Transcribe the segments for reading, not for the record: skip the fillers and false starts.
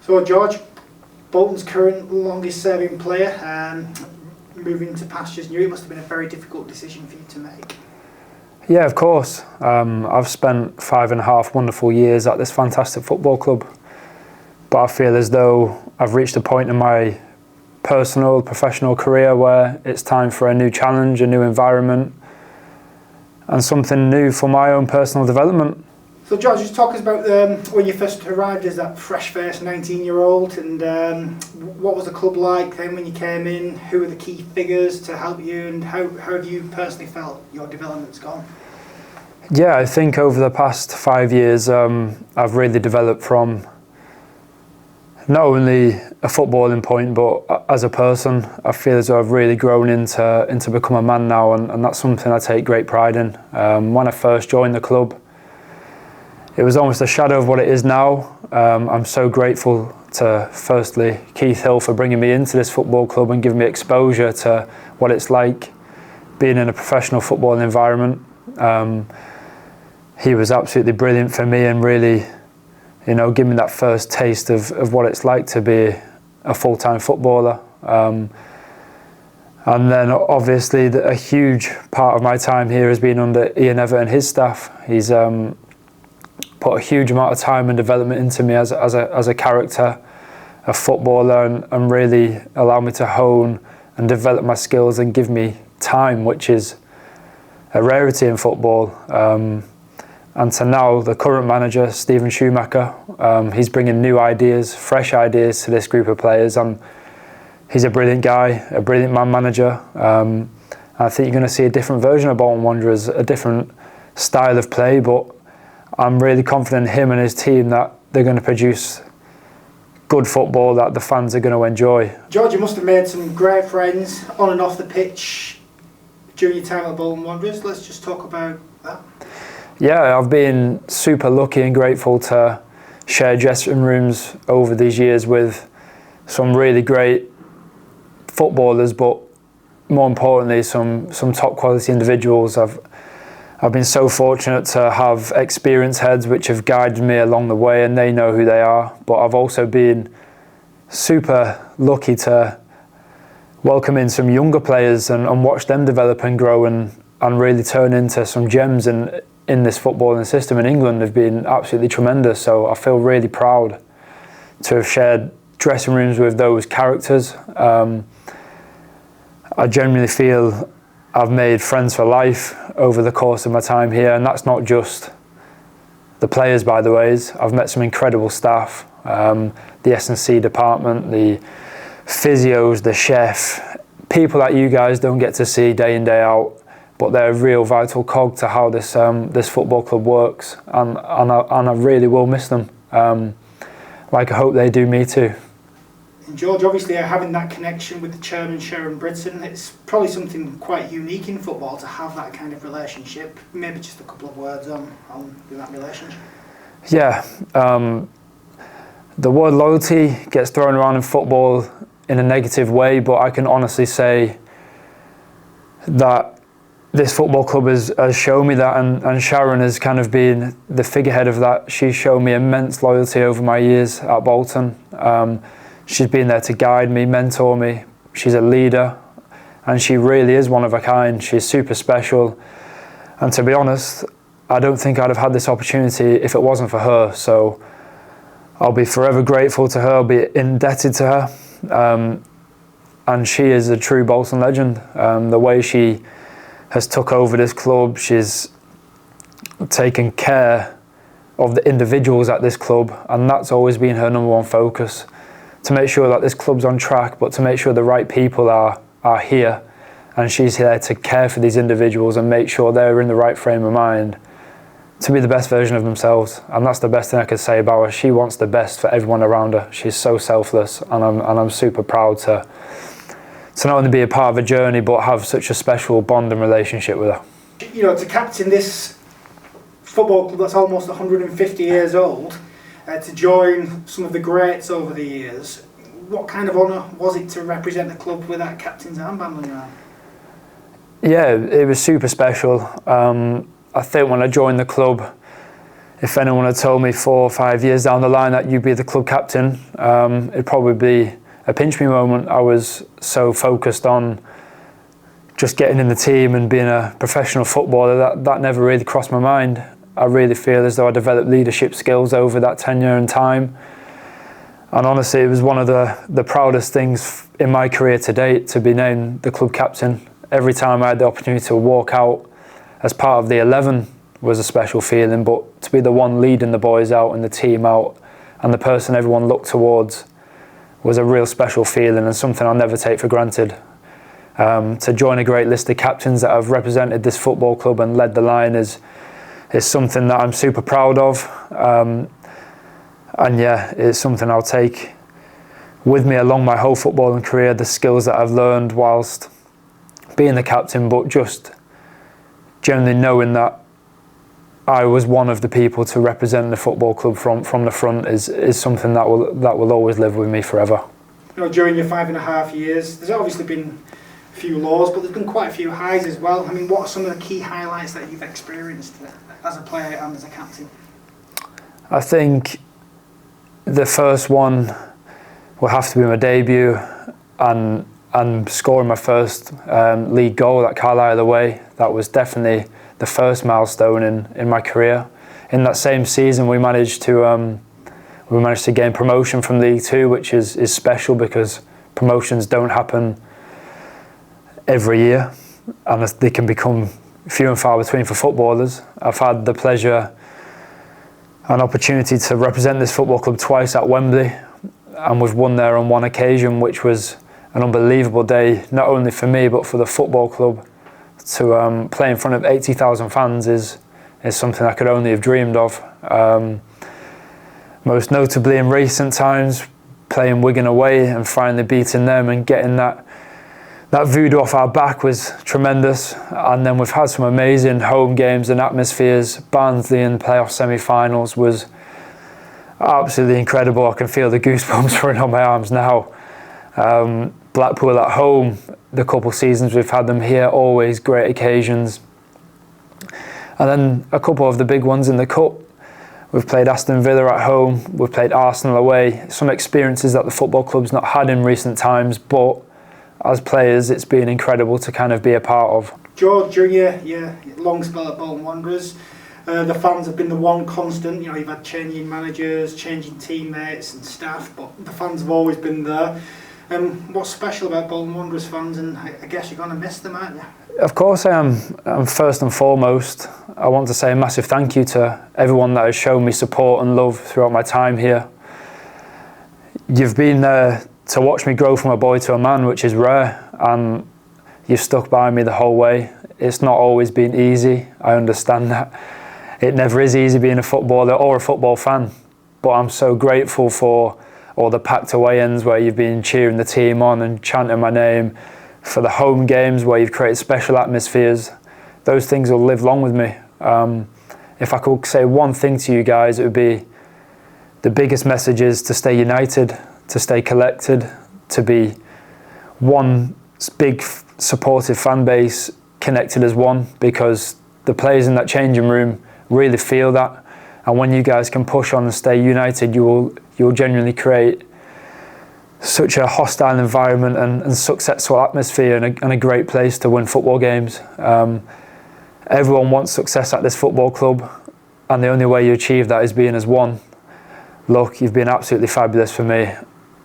So George, Bolton's current longest serving player, moving to pastures new, it must have been a very difficult decision for you to make. Yeah, of course. I've spent 5.5 wonderful years at this fantastic football club, but I feel as though I've reached a point in my personal, professional career where it's time for a new challenge, a new environment, and something new for my own personal development. So George, just talk us about when you first arrived as that fresh-faced 19-year-old, and what was the club like then when you came in? Who were the key figures to help you, and how have you personally felt your development's gone? Yeah, I think over the past 5 years I've really developed from not only a footballing point, but as a person. I feel as though I've really grown into become a man now, and that's something I take great pride in. When I first joined the club, it was almost a shadow of what it is now. I'm so grateful to, firstly, Keith Hill for bringing me into this football club and giving me exposure to what it's like being in a professional football environment. He was absolutely brilliant for me and really, give me that first taste of what it's like to be a full-time footballer. And then obviously a huge part of my time here has been under Ian Everett and his staff. He's put a huge amount of time and development into me as a character, a footballer, and really allowed me to hone and develop my skills and give me time, which is a rarity in football. And to now, the current manager, Stephen Schumacher, he's bringing new ideas, fresh ideas to this group of players, and he's a brilliant guy, a brilliant man manager. I think you're going to see a different version of Bolton Wanderers, a different style of play, but I'm really confident in him and his team that they're going to produce good football that the fans are going to enjoy. George, you must have made some great friends on and off the pitch during your time at Bolton Wanderers. Let's just talk about that. Yeah, I've been super lucky and grateful to share dressing rooms over these years with some really great footballers, but more importantly, some top quality individuals. I've been so fortunate to have experienced heads which have guided me along the way, and they know who they are. But I've also been super lucky to welcome in some younger players and watch them develop and grow and really turn into some gems in this footballing system in England. They've been absolutely tremendous. So I feel really proud to have shared dressing rooms with those characters. I genuinely feel I've made friends for life over the course of my time here, and that's not just the players, by the ways. I've met some incredible staff, the S&C department, the physios, the chef, people that you guys don't get to see day in, day out, but they're a real vital cog to how this football club works, and I really will miss them. Like I hope they do me too. And George, obviously having that connection with the chairman, Sharon Britton, it's probably something quite unique in football to have that kind of relationship. Maybe just a couple of words on that relationship. Yeah, the word loyalty gets thrown around in football in a negative way, but I can honestly say that this football club has shown me that, and Sharon has kind of been the figurehead of that. She's shown me immense loyalty over my years at Bolton. She's been there to guide me, mentor me. She's a leader, and she really is one of a kind. She's super special, and to be honest, I don't think I'd have had this opportunity if it wasn't for her. So I'll be forever grateful to her, I'll be indebted to her, and she is a true Bolton legend. The way she has took over this club, she's taken care of the individuals at this club, and that's always been her number one focus, to make sure that this club's on track, but to make sure the right people are here, and she's here to care for these individuals and make sure they're in the right frame of mind to be the best version of themselves. And that's the best thing I could say about her. She wants the best for everyone around her. She's so selfless, and I'm super proud to not only be a part of a journey, but have such a special bond and relationship with her. To captain this football club that's almost 150 years old, to join some of the greats over the years, what kind of honour was it to represent the club with that captain's armband on your arm? Yeah, it was super special. I think when I joined the club, if anyone had told me 4 or 5 years down the line that you'd be the club captain, it'd probably be a pinch me moment. I was so focused on just getting in the team and being a professional footballer that never really crossed my mind. I really feel as though I developed leadership skills over that tenure and time. And honestly, it was one of the proudest things in my career to date to be named the club captain. Every time I had the opportunity to walk out as part of the 11 was a special feeling, but to be the one leading the boys out and the team out and the person everyone looked towards was a real special feeling and something I'll never take for granted. To join a great list of captains that have represented this football club and led the line is something that I'm super proud of. And yeah, it's something I'll take with me along my whole footballing career, the skills that I've learned whilst being the captain, but just generally knowing that I was one of the people to represent the football club from the front is something that will always live with me forever. You know, during your 5.5 years, there's obviously been a few lows, but there's been quite a few highs as well. I mean, what are some of the key highlights that you've experienced as a player and as a captain? I think the first one will have to be my debut and scoring my first league goal at Carlisle away. That was definitely the first milestone in my career. In that same season, we managed to gain promotion from League Two, which is special because promotions don't happen every year, and they can become few and far between for footballers. I've had the pleasure and opportunity to represent this football club twice at Wembley, and we've won there on one occasion, which was an unbelievable day, not only for me but for the football club. To play in front of 80,000 fans is something I could only have dreamed of. Most notably in recent times, playing Wigan away and finally beating them and getting that voodoo off our back was tremendous. And then we've had some amazing home games and atmospheres. Barnsley in playoff semi-finals was absolutely incredible. I can feel the goosebumps running on my arms now. Blackpool at home, the couple seasons we've had them here, always great occasions. And then a couple of the big ones in the Cup. We've played Aston Villa at home, we've played Arsenal away. Some experiences that the football club's not had in recent times, but as players it's been incredible to kind of be a part of. George, during your long spell at Bolton Wanderers, the fans have been the one constant. You know, you've had changing managers, changing teammates and staff, but the fans have always been there. What's special about Bolton Wanderers fans, and I guess you're going to miss them, aren't you? Of course I am. First and foremost, I want to say a massive thank you to everyone that has shown me support and love throughout my time here. You've been there to watch me grow from a boy to a man, which is rare, and you've stuck by me the whole way. It's not always been easy, I understand that. It never is easy being a footballer or a football fan, but I'm so grateful for all the packed away ends where you've been cheering the team on and chanting my name, for the home games where you've created special atmospheres. Those things will live long with me. If I could say one thing to you guys, it would be the biggest message is to stay united, to stay collected, to be one big supportive fan base connected as one, because the players in that changing room really feel that. And when you guys can push on and stay united, you'll genuinely create such a hostile environment and successful atmosphere and a great place to win football games. Everyone wants success at this football club, and the only way you achieve that is being as one. Look, you've been absolutely fabulous for me.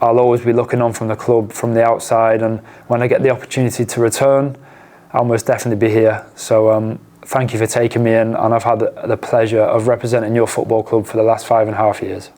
I'll always be looking on from the club from the outside, and when I get the opportunity to return, I'll most definitely be here. So thank you for taking me in, and I've had the pleasure of representing your football club for the last 5.5 years.